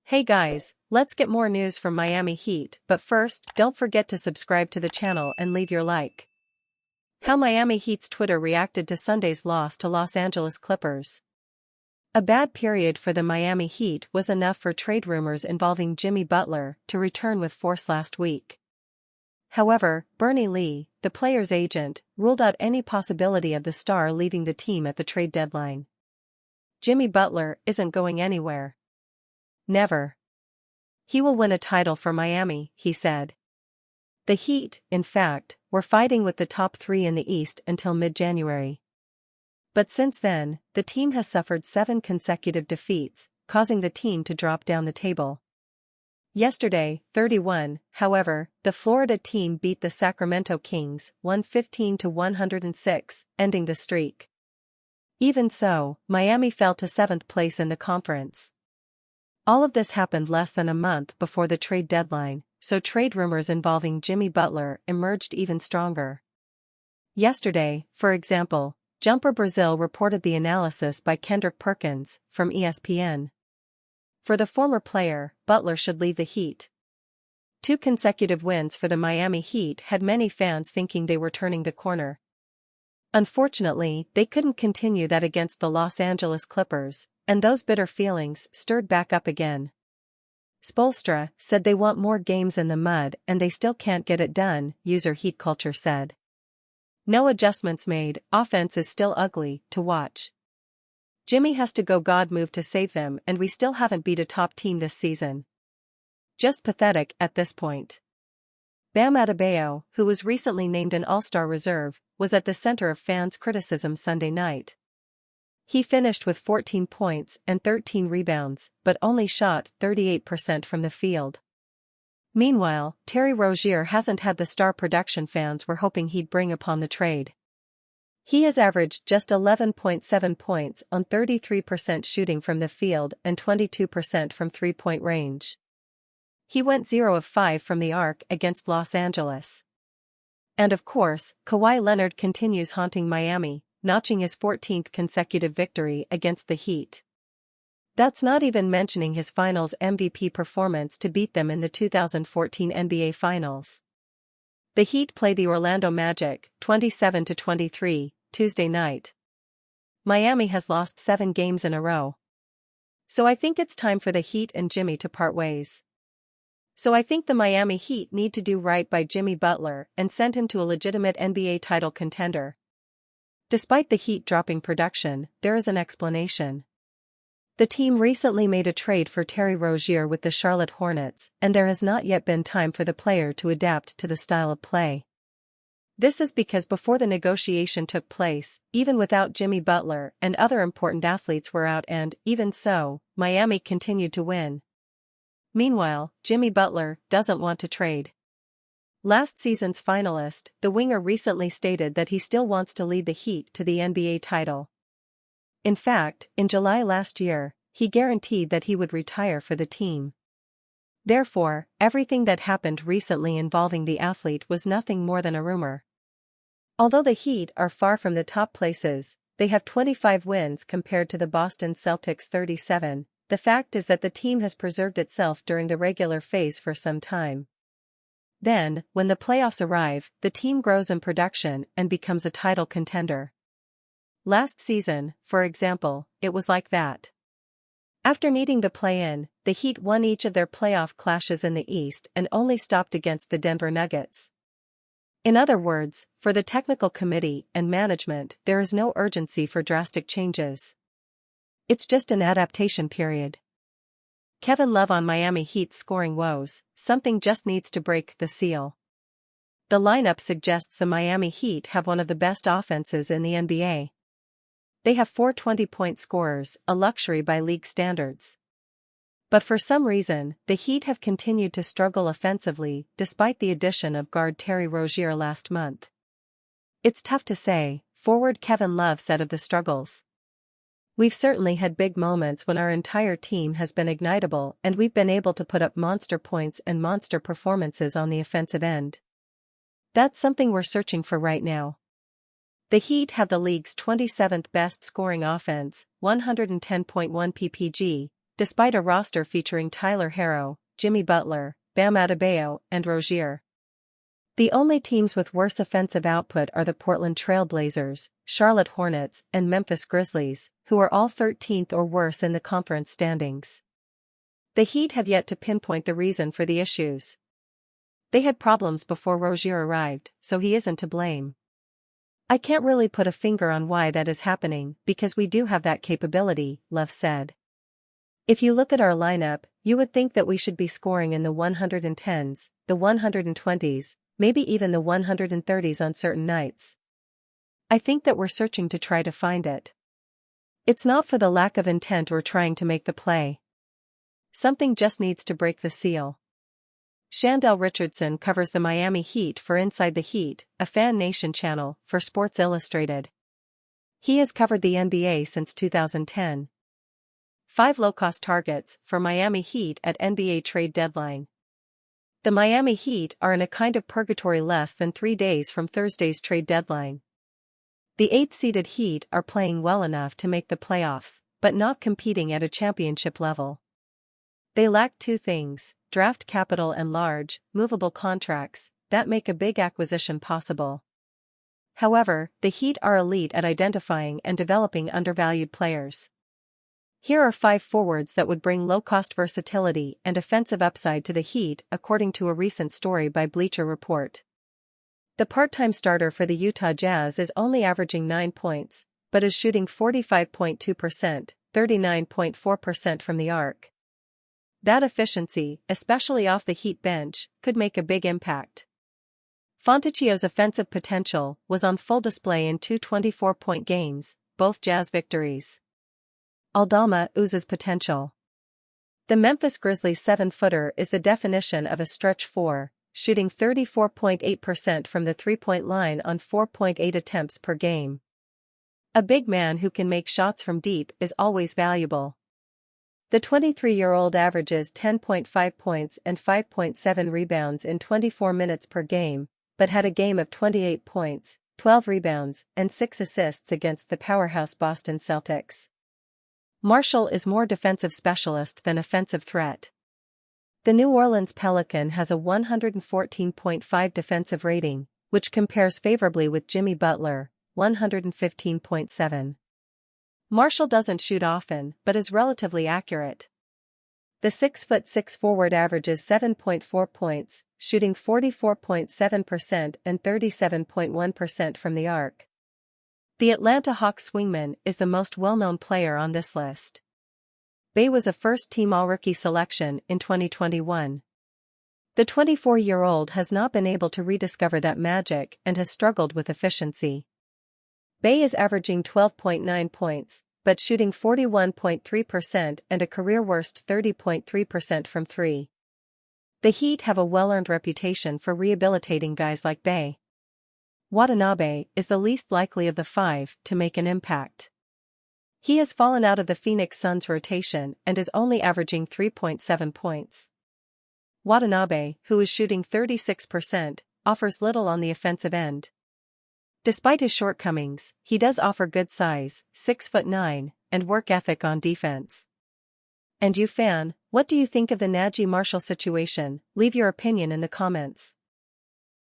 Hey guys, let's get more news from Miami Heat, but first, don't forget to subscribe to the channel and leave your like. How Miami Heat's Twitter reacted to Sunday's loss to Los Angeles Clippers. A bad period for the Miami Heat was enough for trade rumors involving Jimmy Butler to return with force last week. However, Bernie Lee, the player's agent, ruled out any possibility of the star leaving the team at the trade deadline. Jimmy Butler isn't going anywhere. Never. He will win a title for Miami, he said. The Heat, in fact, were fighting with the top three in the East until mid-January. But since then, the team has suffered 7 consecutive defeats, causing the team to drop down the table. Yesterday, 31, however, the Florida team beat the Sacramento Kings 115-106, ending the streak. Even so, Miami fell to 7th place in the conference. All of this happened less than a month before the trade deadline, so trade rumors involving Jimmy Butler emerged even stronger. Yesterday, for example, Jumper Brazil reported the analysis by Kendrick Perkins, from ESPN. For the former player, Butler should leave the Heat. 2 consecutive wins for the Miami Heat had many fans thinking they were turning the corner. Unfortunately, they couldn't continue that against the Los Angeles Clippers, and those bitter feelings stirred back up again. Spoelstra said they want more games in the mud and they still can't get it done, user Heat Culture said. No adjustments made, offense is still ugly to watch. Jimmy has to go, God moved to save them, and we still haven't beat a top team this season. Just pathetic at this point. Bam Adebayo, who was recently named an All-Star reserve, was at the center of fans' criticism Sunday night. He finished with 14 points and 13 rebounds, but only shot 38% from the field. Meanwhile, Terry Rozier hasn't had the star production fans were hoping he'd bring upon the trade. He has averaged just 11.7 points on 33% shooting from the field and 22% from three-point range. He went 0 of 5 from the arc against Los Angeles. And of course, Kawhi Leonard continues haunting Miami, notching his 14th consecutive victory against the Heat. That's not even mentioning his Finals MVP performance to beat them in the 2014 NBA Finals. The Heat play the Orlando Magic, 27-23, Tuesday night. Miami has lost 7 games in a row. So I think it's time for the Heat and Jimmy to part ways. So I think the Miami Heat need to do right by Jimmy Butler and send him to a legitimate NBA title contender. Despite the Heat dropping production, there is an explanation. The team recently made a trade for Terry Rozier with the Charlotte Hornets, and there has not yet been time for the player to adapt to the style of play. This is because before the negotiation took place, even without Jimmy Butler and other important athletes were out, and, even so, Miami continued to win. Meanwhile, Jimmy Butler doesn't want to trade. Last season's finalist, the winger recently stated that he still wants to lead the Heat to the NBA title. In fact, in July last year, he guaranteed that he would retire for the team. Therefore, everything that happened recently involving the athlete was nothing more than a rumor. Although the Heat are far from the top places, they have 25 wins compared to the Boston Celtics' 37. The fact is that the team has preserved itself during the regular phase for some time. Then, when the playoffs arrive, the team grows in production and becomes a title contender. Last season, for example, it was like that. After needing the play-in, the Heat won each of their playoff clashes in the East and only stopped against the Denver Nuggets. In other words, for the technical committee and management, there is no urgency for drastic changes. It's just an adaptation period. Kevin Love on Miami Heat's scoring woes, something just needs to break the seal. The lineup suggests the Miami Heat have one of the best offenses in the NBA. They have 4 20-point scorers, a luxury by league standards. But for some reason, the Heat have continued to struggle offensively despite the addition of guard Terry Rozier last month. It's tough to say, forward Kevin Love said of the struggles. We've certainly had big moments when our entire team has been ignitable and we've been able to put up monster points and monster performances on the offensive end. That's something we're searching for right now. The Heat have the league's 27th best scoring offense, 110.1 ppg, despite a roster featuring Tyler Herro, Jimmy Butler, Bam Adebayo, and Rozier. The only teams with worse offensive output are the Portland Trail Blazers, Charlotte Hornets, and Memphis Grizzlies, who are all 13th or worse in the conference standings. The Heat have yet to pinpoint the reason for the issues. They had problems before Rozier arrived, so he isn't to blame. I can't really put a finger on why that is happening because we do have that capability, Love said. If you look at our lineup, you would think that we should be scoring in the 110s, the 120s, maybe even the 130s on certain nights. I think that we're searching to try to find it. It's not for the lack of intent or trying to make the play. Something just needs to break the seal. Shandell Richardson covers the Miami Heat for Inside the Heat, a Fan Nation channel, for Sports Illustrated. He has covered the NBA since 2010. 5 low-cost targets for Miami Heat at NBA trade deadline. The Miami Heat are in a kind of purgatory less than 3 days from Thursday's trade deadline. The 8th-seeded Heat are playing well enough to make the playoffs, but not competing at a championship level. They lack 2 things: draft capital and large, movable contracts that make a big acquisition possible. However, the Heat are elite at identifying and developing undervalued players. Here are 5 forwards that would bring low-cost versatility and offensive upside to the Heat, according to a recent story by Bleacher Report. The part-time starter for the Utah Jazz is only averaging 9 points, but is shooting 45.2%, 39.4% from the arc. That efficiency, especially off the Heat bench, could make a big impact. Fontecchio's offensive potential was on full display in 2 24-point games, both Jazz victories. Aldama oozes potential. The Memphis Grizzlies 7-footer is the definition of a stretch 4, shooting 34.8% from the three-point line on 4.8 attempts per game. A big man who can make shots from deep is always valuable. The 23-year-old averages 10.5 points and 5.7 rebounds in 24 minutes per game, but had a game of 28 points, 12 rebounds, and 6 assists against the powerhouse Boston Celtics. Marshall is more defensive specialist than offensive threat. The New Orleans Pelican has a 114.5 defensive rating, which compares favorably with Jimmy Butler, 115.7. Marshall doesn't shoot often, but is relatively accurate. The 6'6" forward averages 7.4 points, shooting 44.7% and 37.1% from the arc. The Atlanta Hawks swingman is the most well-known player on this list. Bey was a first-team All-Rookie selection in 2021. The 24-year-old has not been able to rediscover that magic and has struggled with efficiency. Bey is averaging 12.9 points, but shooting 41.3% and a career-worst 30.3% from 3. The Heat have a well-earned reputation for rehabilitating guys like Bey. Watanabe is the least likely of the 5 to make an impact. He has fallen out of the Phoenix Suns rotation and is only averaging 3.7 points. Watanabe, who is shooting 36%, offers little on the offensive end. Despite his shortcomings, he does offer good size, 6'9", and work ethic on defense. And you fan, what do you think of the Naji Marshall situation? Leave your opinion in the comments.